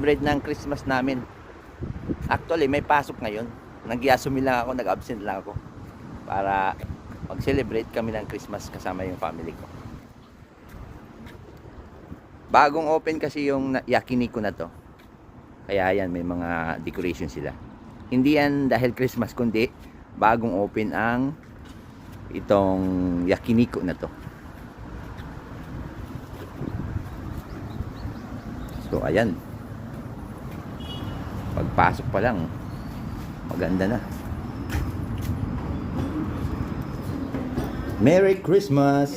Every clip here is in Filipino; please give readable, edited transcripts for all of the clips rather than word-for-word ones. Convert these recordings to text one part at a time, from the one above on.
mag-celebrate ng Christmas namin. Actually, may pasok ngayon. Nag-yasumi lang ako, nag-absent lang ako. Para mag-celebrate kami ng Christmas kasama yung family ko. Bagong open kasi yung Yakiniku na to. Kaya yan, may mga decoration sila. Hindi yan dahil Christmas, kundi bagong open ang itong Yakiniku na to. So ayan, pagpasok pa lang maganda na. Merry Christmas.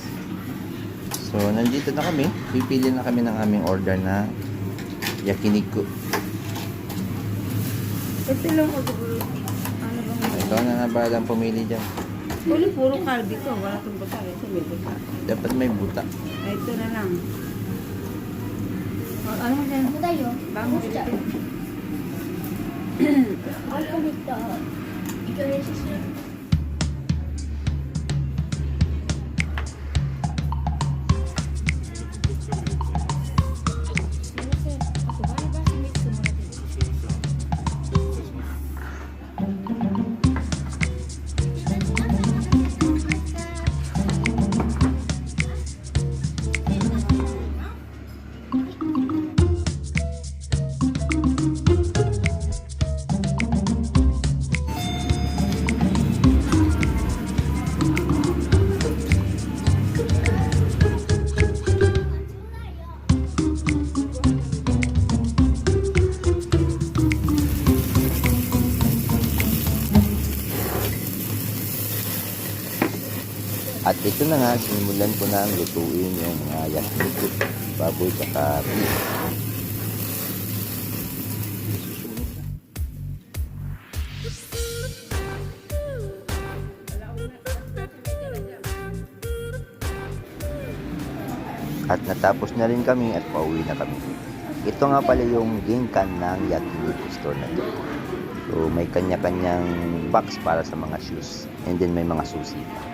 So nandito na kami, pipili na kami ng aming order na Yakiniku. Ito lang ako siguro. Ano bang Ito na na balang pumili dyan. puro kalbi ko. Wala kang buta. Ito may buta. Dapat may buta. Ito na lang. Ano mo dyan? Ano tayo? Bango Basta. dito. Ako dito. Ikaw yung susunod. At ito na nga, sinimulan ko na ang lutuin yung mga yakiniku, baboy tsaka beef. At natapos na rin kami at pauwi na kami. Ito nga pala yung ginkan ng Yakiniku store na to. So may kanya-kanyang box para sa mga shoes and then may mga susi pa.